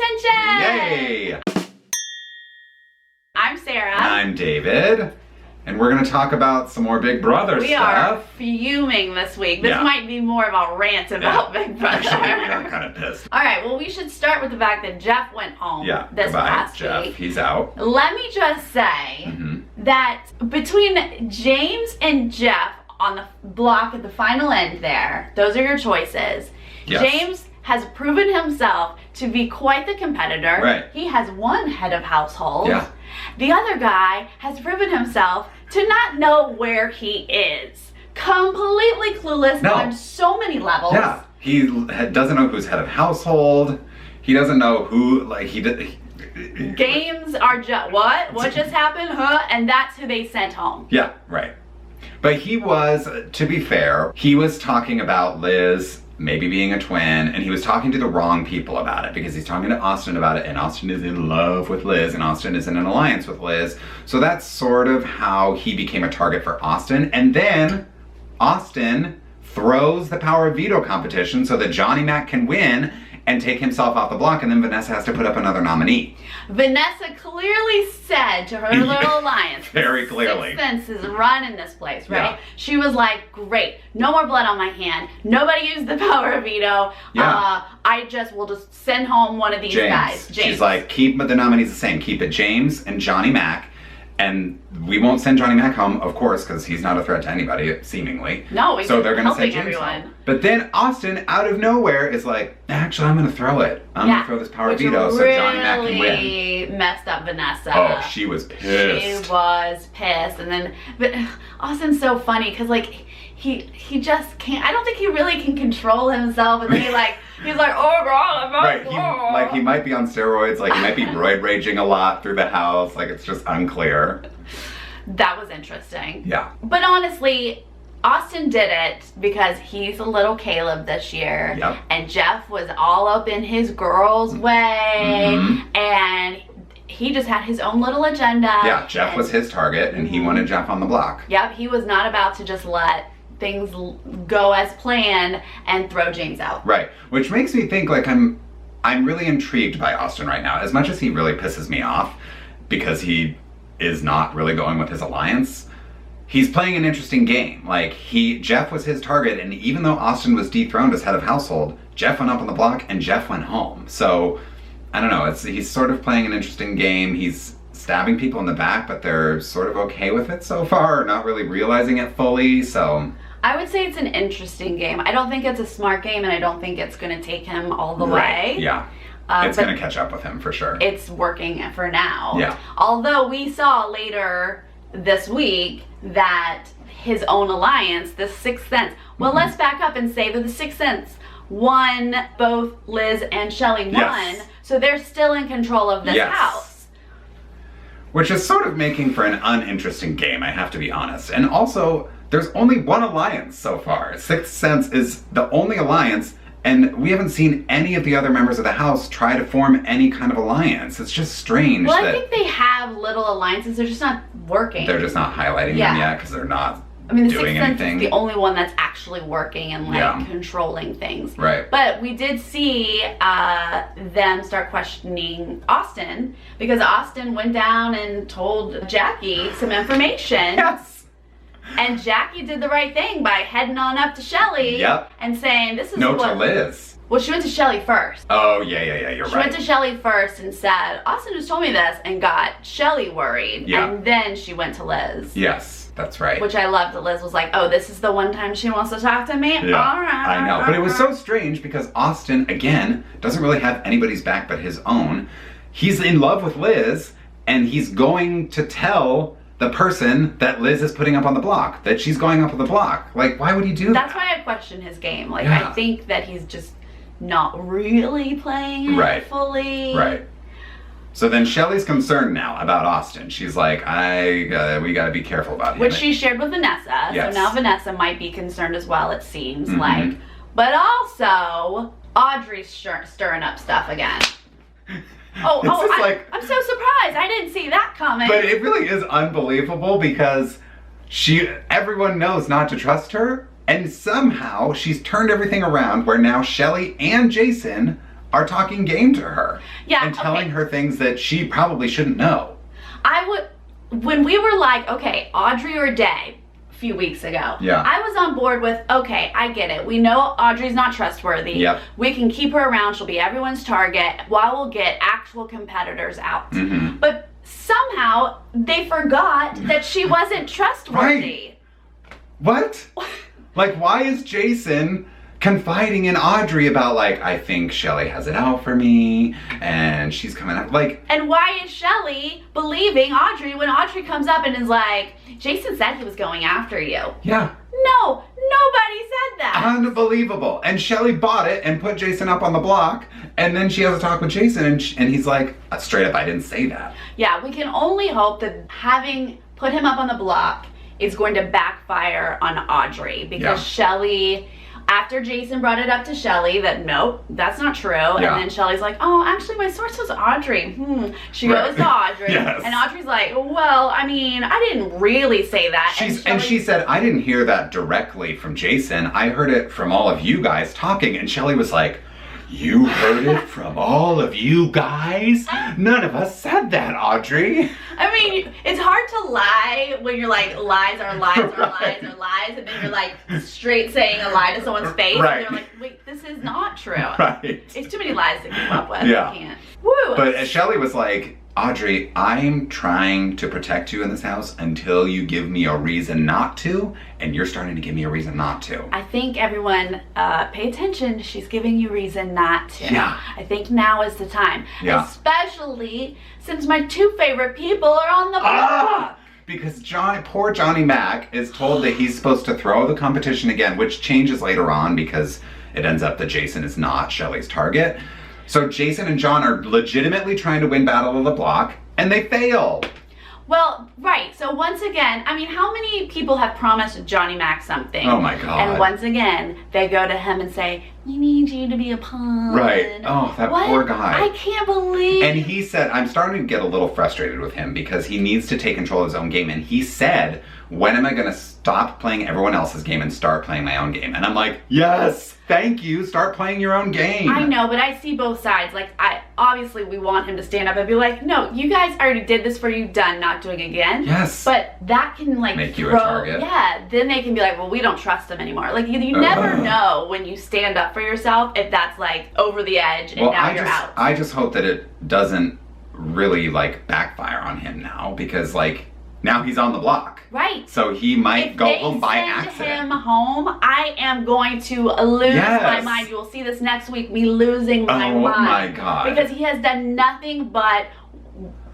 attention! Yay! I'm Sarah. And I'm David. And we're going to talk about some more Big Brother stuff. We are fuming this week. This might be more of a rant about Big Brother. Actually, we are kind of pissed. Alright, well we should start with the fact that Jeff went home this past Jeff. week. He's out. Let me just say that between James and Jeff on the block at the final end there, those are your choices. Yes. James has proven himself to be quite the competitor. Right. He has one head of household. Yeah. The other guy has proven himself to not know where he is. Completely clueless on so many levels. Yeah. He doesn't know who's head of household. He doesn't know who, Games are just, what? What just happened? Huh? And that's who they sent home. Yeah, right. But he was, to be fair, he was talking about Liz maybe being a twin, and he was talking to the wrong people about it because he's talking to Austin about it, and Austin is in love with Liz, and Austin is in an alliance with Liz. So that's sort of how he became a target for Austin. And then Austin throws the power of veto competition so that Johnny Mac can win and take himself off the block, and then Vanessa has to put up another nominee. Vanessa clearly said to her little alliance, very clearly, SIXTHSENSE is running this place, right? Yeah. She was like, great, no more blood on my hand, nobody used the power of veto, I will just send home one of these guys. James. She's like, keep the nominees the same, keep it James and Johnny Mac, and we won't send Johnny Mac home, of course, because he's not a threat to anybody, seemingly. No, he's so they're gonna send helping James everyone. home. But then Austin, out of nowhere, is like, actually, I'm gonna throw it. I'm gonna throw this power of veto so Johnny Mac can win. Really messed up Vanessa. Oh, she was pissed. She was pissed, and then, but Austin's so funny because he just can't. I don't think he really can control himself, and then he's like, oh god, right. He might be on steroids. Like, he might be roid raging a lot through the house. Like, it's just unclear. That was interesting. Yeah. But honestly, Austin did it because he's a little Caleb this year. Yep. And Jeff was all up in his girl's way. And he just had his own little agenda. Yeah, Jeff was his target, and he wanted Jeff on the block. Yep, he was not about to just let things go as planned and throw James out. Right, which makes me think, like, I'm really intrigued by Austin right now. As much as he really pisses me off because he is not really going with his alliance, he's playing an interesting game. Like, Jeff was his target, and even though Austin was dethroned as head of household, Jeff went up on the block and Jeff went home. So, I don't know, he's sort of playing an interesting game. He's stabbing people in the back, but they're sort of okay with it so far, not really realizing it fully, so. I would say it's an interesting game. I don't think it's a smart game, and I don't think it's going to take him all the way. Yeah. It's going to catch up with him for sure. It's working for now. Yeah. Although we saw later this week that his own alliance, the Sixth Sense, well, let's back up and say that the Sixth Sense won, both Liz and Shelley won, so they're still in control of this house. Which is sort of making for an uninteresting game, I have to be honest. And also, there's only one alliance so far. Sixth Sense is the only alliance, and we haven't seen any of the other members of the house try to form any kind of alliance. It's just strange. Well, I think they have little alliances, they're just not working. They're just not highlighting them yet because they're not the doing Sixth anything. Sense is the only one that's actually working and controlling things. Right. But we did see them start questioning Austin because Austin went down and told Jackie some information. Yes. And Jackie did the right thing by heading on up to Shelley and saying, this is to Liz. Well, she went to Shelley first. Oh, yeah, you're right. She went to Shelley first and said, Austin just told me this, and got Shelley worried. Yeah. And then she went to Liz. Yes, that's right. Which I loved that Liz was like, oh, this is the one time she wants to talk to me? Yeah, all right. I know. But it was so strange because Austin, again, doesn't really have anybody's back but his own. He's in love with Liz, and he's going to tell the person that Liz is putting up on the block, that she's going up on the block. Like, why would he do that? That's why I question his game. Like, I think that he's just not really playing it fully. Right. So then Shelley's concerned now about Austin. She's like, we gotta be careful about him. Which she shared with Vanessa. Yes. So now Vanessa might be concerned as well, it seems like. But also, Audrey's stirring up stuff again. I'm so surprised. I didn't see that coming. But it really is unbelievable because everyone knows not to trust her, and somehow she's turned everything around where now Shelley and Jason are talking game to her. Yeah, and telling her things that she probably shouldn't know. When we were like, okay, Audrey or Day, a few weeks ago, yeah. I was on board with, okay, I get it. We know Audrey's not trustworthy. Yep. We can keep her around. She'll be everyone's target while we'll get actual competitors out. Mm-hmm. But somehow they forgot that she wasn't trustworthy. Right. What? Like, why is Jason confiding in Audrey about, like, I think Shelly has it out for me, and she's coming up, like... And why is Shelly believing Audrey when Audrey comes up and is like, Jason said he was going after you? Yeah. No, nobody said that. Unbelievable. And Shelly bought it and put Jason up on the block, and then she has a talk with Jason, and he's like, straight up, I didn't say that. Yeah, we can only hope that having put him up on the block is going to backfire on Audrey, because Shelly... After Jason brought it up to Shelly that, nope, that's not true. Yeah. And then Shelly's like, oh, actually, my source was Audrey. She goes to Audrey. Yes. And Audrey's like, well, I mean, I didn't really say that. And she said, I didn't hear that directly from Jason. I heard it from all of you guys talking. And Shelly was like, you heard it from all of you guys? None of us said that, Audrey. I mean, it's hard to lie when you're like, lies are lies are lies are lies, and then you're like straight saying a lie to someone's face, right. And they're like, wait, this is not true. Right. It's too many lies to keep up with. Yeah. I can't. Woo! But Shelly was like, Audrey, I'm trying to protect you in this house until you give me a reason not to, and you're starting to give me a reason not to. I think everyone, pay attention. She's giving you reason not to. Yeah. I think now is the time. Yeah. Especially since my two favorite people are on the block. Because poor Johnny Mac is told that he's supposed to throw the competition again, which changes later on because it ends up that Jason is not Shelly's target. So Jason and John are legitimately trying to win Battle of the Block, and they fail. Well, right. So once again, I mean, how many people have promised Johnny Mac something? Oh my God. And once again, they go to him and say, we need you to be a pawn. Right. Oh, that poor guy. I can't believe. And he said, I'm starting to get a little frustrated with him because he needs to take control of his own game. And he said, when am I going to stop playing everyone else's game and start playing my own game? And I'm like, yes, thank you. Start playing your own game. I know, but I see both sides. Like, obviously we want him to stand up and be like, no, you guys already did this for you, done, not doing it again. Yes. But that can like make you a target. Yeah, then they can be like, well, we don't trust him anymore. Like, you never know when you stand up for yourself if that's like over the edge and now you're out. I just hope that it doesn't really like backfire on him now, because like now he's on the block. Right. So he might go home by accident. If they send him home, I am going to lose my mind. You will see this next week, me losing my mind. Oh my God. Because he has done nothing but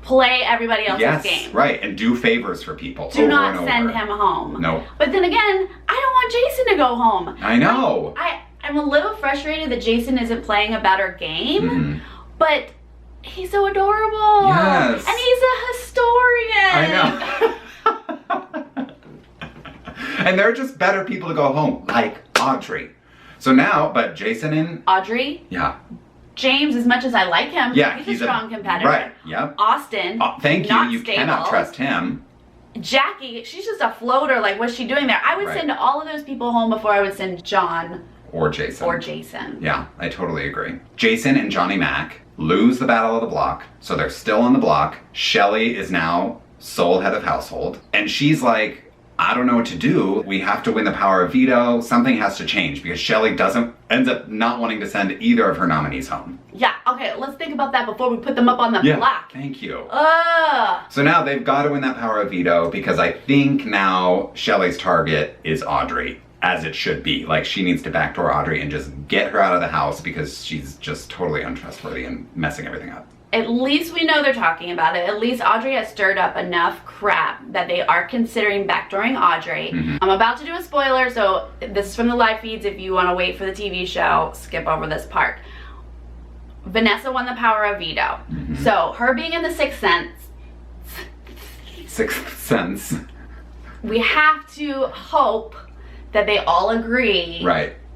play everybody else's game. Right, and do favors for people. Do not send him home. No. But then again, I don't want Jason to go home. I know. I'm a little frustrated that Jason isn't playing a better game, but he's so adorable. Yes. And he's a historian. I know. And they're just better people to go home, like Audrey. So now, but Jason and... Audrey? Yeah. James, as much as I like him, yeah, he's a strong competitor. Right, yep. Austin, thank you. You stable. Cannot trust him. Jackie, she's just a floater. Like, what's she doing there? I would send all of those people home before I would send John. Or Jason. Yeah, I totally agree. Jason and Johnny Mac lose the Battle of the Block, so they're still on the block. Shelly is now sole head of household, and she's like, I don't know what to do. We have to win the power of veto. Something has to change because Shelly ends up not wanting to send either of her nominees home. Yeah, okay, let's think about that before we put them up on the block. Thank you. Ugh. So now they've got to win that power of veto because I think now Shelly's target is Audrey, as it should be. Like, she needs to backdoor Audrey and just get her out of the house because she's just totally untrustworthy and messing everything up. At least we know they're talking about it. At least Audrey has stirred up enough crap that they are considering backdooring Audrey. I'm about to do a spoiler, so this is from the live feeds. If you want to wait for the TV show, skip over this part. Vanessa won the power of veto. So her being in the Sixth Sense, we have to hope that they all agree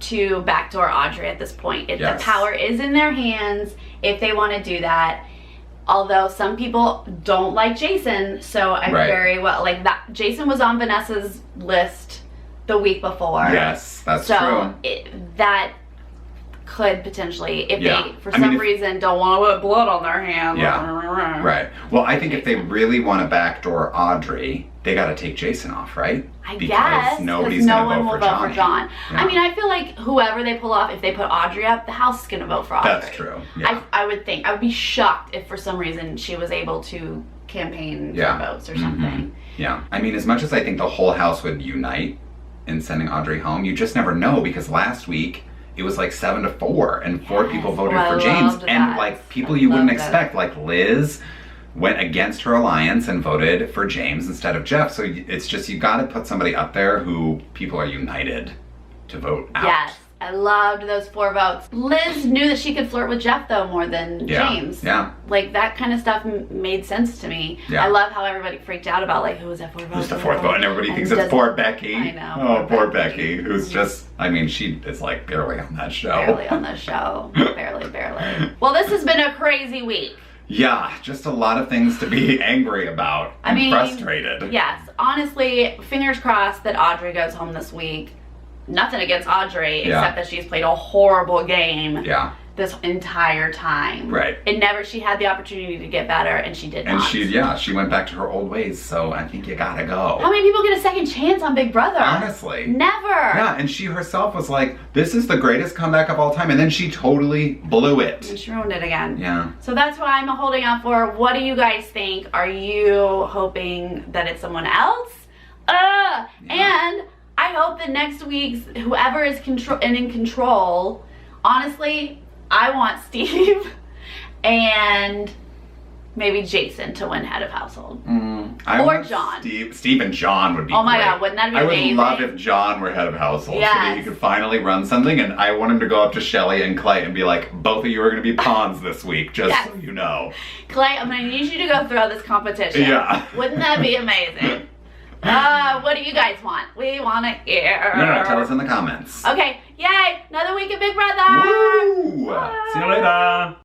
to backdoor Audrey at this point. The power is in their hands if they want to do that. Although some people don't like Jason, so I very well, like that. Jason was on Vanessa's list the week before. Yes, that's true. So that could potentially, if Yeah. they, for I mean, some if- reason, don't want to put blood on their hands. Yeah. Right. Well, I think if they really want to backdoor Audrey, they got to take Jason off, right? I Because guess, nobody's no going to one will vote vote for John. Yeah. I mean, I feel like whoever they pull off, if they put Audrey up, the House is going to vote for Audrey. That's true. Yeah. I would think. I would be shocked if for some reason she was able to campaign for votes or something. Yeah. I mean, as much as I think the whole House would unite in sending Audrey home, you just never know, because last week it was like 7-4 and 4 people voted I for James. loved And that. like people I you wouldn't loved it. expect, like Liz went against her alliance and voted for James instead of Jeff. So it's just, you got to put somebody up there who people are united to vote out. Yes. I loved those 4 votes. Liz knew that she could flirt with Jeff, though, more than James. Yeah. Like, that kind of stuff made sense to me. Yeah. I love how everybody freaked out about, like, who was that 4th vote? Who's the 4th vote? And everybody thinks it's poor Becky. I know. Oh, poor Becky, who's just, I mean, she is like barely on that show. Barely on the show. barely. Well, this has been a crazy week. Yeah, just a lot of things to be angry about and frustrated. Yes. Honestly, fingers crossed that Audrey goes home this week. Nothing against Audrey, except that she's played a horrible game this entire time. Right. She had the opportunity to get better, and she did not. And she went back to her old ways, so I think you gotta go. How many people get a second chance on Big Brother? Honestly. Never. Yeah, and she herself was like, this is the greatest comeback of all time, and then she totally blew it. And she ruined it again. Yeah. So that's what I'm holding out for. What do you guys think? Are you hoping that it's someone else? And I hope that next week's whoever is in control, honestly, I want Steve and maybe Jason to win head of household. Or John. Steve and John would be Oh my great. God, wouldn't that be amazing? I would love if John were head of household so that he Yes. could finally run something, and I want him to go up to Shelly and Clay and be like, both of you are going to be pawns this week, just so you know. Clay, I'm going to need you to go through this competition. Yeah. Wouldn't that be amazing? What do you guys want? We want to hear. No, tell us in the comments. Okay, yay! Another week of Big Brother! Woo! See you later!